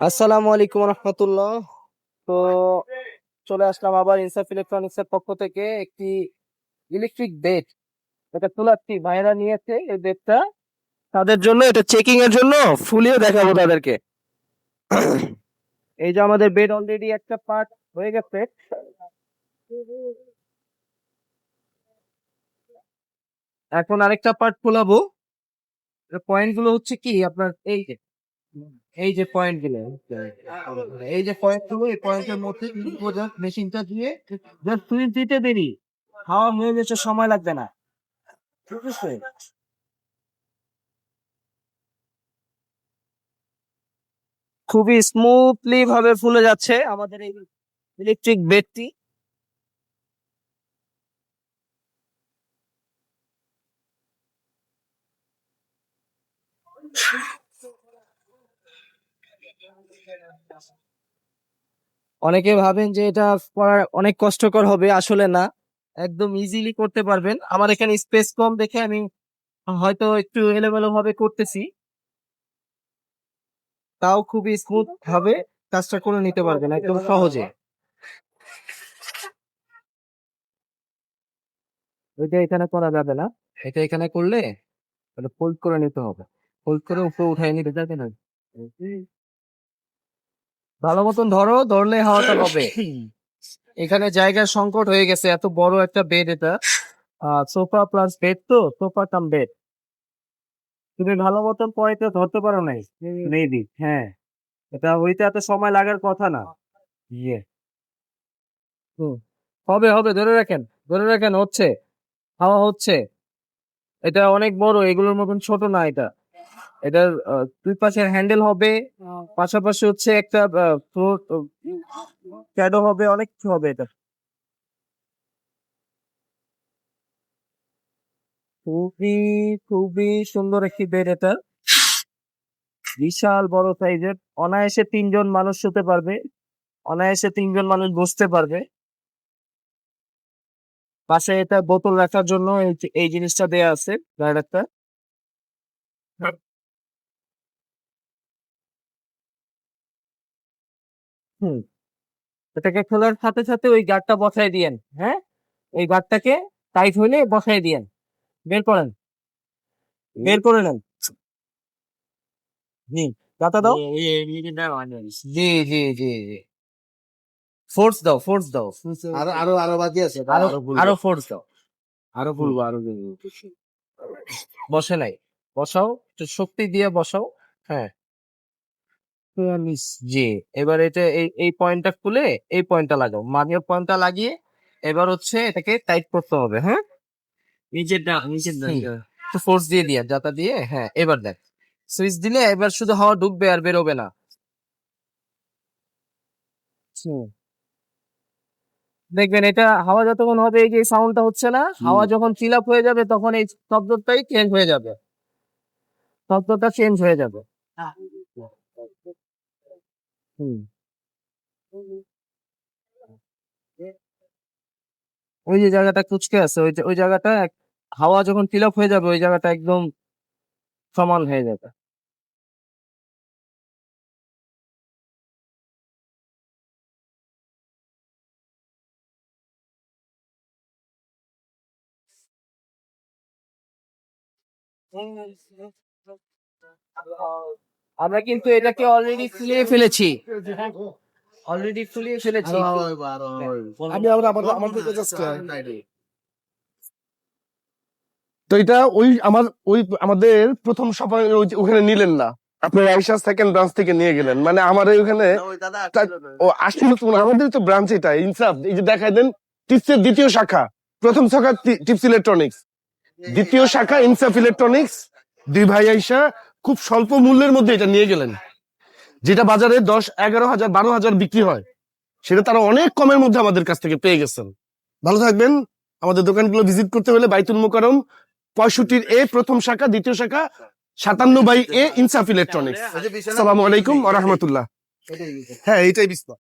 আসসালামু আলাইকুম রহমতুল্লাহ। তো চলে আসলাম আবার ইনসাফ ইলেকট্রনিক্স এর পক্ষ থেকে একটি ইলেকট্রিক বেড। এটা তোলাচ্ছি, ভাইরা নিয়েছে এই বেডটা তাদের জন্য, এটা চেকিং এর জন্য ফুলিয়ে দেখাবো তাদেরকে। এই যে আমাদের বেড অলরেডি একটা পার্ট হয়ে গেছে, এখন আরেকটা পার্ট খোলাবো। পয়েন্ট গুলো হচ্ছে কি আপনার এই যে পয়েন্ট গুলো, এই যে পয়েন্ট গুলো, এই পয়েন্টের মধ্যে মেশিনটা দিয়ে জাস্ট সুইচ দিতে দেরি, হাওয়া হয়ে গেছে, সময় লাগবে না। ঠিক আছে, খুবই স্মুথলি ভাবে ফুলে যাচ্ছে আমাদের এই ইলেকট্রিক বেডটি। অনেকে ভাবেন যে এটা করা অনেক কষ্টকর হবে, আসলে না, একদম ইজিলি করতে পারবেন। আমার এখানে স্পেস কম দেখে আমি হয়তো একটু এলোমেলো ভাবে করতেছি, তাও খুবই স্মুথ ভাবে কাজটা করে নিতে পারবেন একদম সহজে। ওইটা এখানে করা যাবে না, এটা এখানে করলে ফোল্ড করে নিতে হবে, ফোল্ড করে উপরে উঠাই নিতে যাবে না। ভালো মতন ধরো, ধরলে হাওয়াটা হবে। এখানে জায়গার সংকট হয়ে গেছে, এত বড় একটা বেড এটা, সোফা প্লাস বেড, তো সোফা কাম বেড। তুমি ভালো মতন পয়েন্টটা ধরতে পারো নাই মেবি, হ্যাঁ, এটা হইতে এত সময় লাগার কথা না। ইয়ে, হুম, হবে হবে, ধরে রাখেন, ধরে রাখেন, হচ্ছে, হাওয়া হচ্ছে। এটা অনেক বড়, এগুলোর মতন ছোট না এটা। এটার দুই পাশের হ্যান্ডেল হবে, পাশাপাশি হচ্ছে একটা শ্যাডো হবে, অনেক কিছু হবে এটা। খুবই খুবই সুন্দর একটি বেড এটা, বিশাল বড় সাইজের, অনায়াসে তিনজন মানুষ শুতে পারবে, অনায়াসে তিনজন মানুষ বসতে পারবে। পাশে এটা বোতল রাখার জন্য এই জিনিসটা দেয়া আছে, গার্ড একটা। হুম, এটাকে খোলার সাথে সাথে ওই গার্ডটা বসাই দিয়েন, হ্যাঁ, ওই গার্ডটাকে টাইট হইলে বসাই দিয়েন, বের করেন, বের করে নেন। জি, গাতা দাও। জি জি জি জি, ফোর্স দাও, ফোর্স দাও, আরো আরো আরো বাকি আছে, আরো আরো আরো বলবো, ফোর্স দাও। আরো বলবো, আরো বলবো। বসে নাই, বসাও, একটু শক্তি দিয়ে বসাও। হ্যাঁ, ৪৪, জি। এবার এটা এই পয়েন্টটা খুলে এই পয়েন্টটা লাগাও, মাঝের পয়েন্টটা লাগিয়ে এবার হচ্ছে এটাকে টাইট করতে হবে, হ্যাঁ, নিচের হুম, দিকে। একটু ফোর্স দিয়ে দিয়ে, যাতা দিয়ে, হ্যাঁ, এবার দেখ, সুইচ দিলে এবার শুধু হাওয়া ঢুকবে আর বেরোবে না। হুম, দেখবেন এটা হাওয়া যতক্ষণ হবে, এই যে সাউন্ডটা হচ্ছে না, হাওয়া যখন ফিল আপ হয়ে যাবে তখন এই শব্দটাই চেঞ্জ হয়ে যাবে, শব্দটা চেঞ্জ হয়ে যাবে। হুম, ওই যে জায়গাটা কুচকে আছে, ওই জায়গাটা হাওয়া যখন ফিল আপ হয়ে যাবে ওই জায়গাটা একদম সমান হয়ে যাবে। আমরা কিন্তু এটাকে অলরেডি ফুলিয়ে ফেলেছি, অলরেডি ফুলিয়ে ফেলেছি। আরো হইবো, আরো হইবো। আমি আবার আমাদের জাস্ট তো এটা ওই আমাদের প্রথম সফর ওখানে নিলেন না, আপনার আইসা সেকেন্ড ব্রাঞ্চ থেকে নিয়ে গেলেন, মানে আমার ওখানে ওই দাদা ও আসছিল তো না, আমাদের তো ব্রাঞ্চ এটা ইনসাফ, এই যে দেখাই দেন, টিপসের দ্বিতীয় শাখা, প্রথম শাখা টিপস ইলেকট্রনিক্স, দ্বিতীয় শাখা ইনসাফ ইলেকট্রনিক্স। দুই ভাই আইসা খুব স্বল্প মূল্যের মধ্যে এটা নিয়ে গেলেন, যেটা বাজারে 10, 11 হাজার, 12 হাজার বিক্রি হয়, সেটা তারা অনেক কমের মধ্যে আমাদের কাছ থেকে পেয়ে গেছেন। ভালো থাকবেন। আমাদের দোকানগুলো ভিজিট করতে হলে বাইতুল মোকাররম 65A প্রথম শাখা, দ্বিতীয় শাখা 57/A ইনসাফ ইলেকট্রনিক্স। আসসালামু আলাইকুম ওয়া রাহমাতুল্লাহ। হ্যাঁ, এইটাই বিস্তার।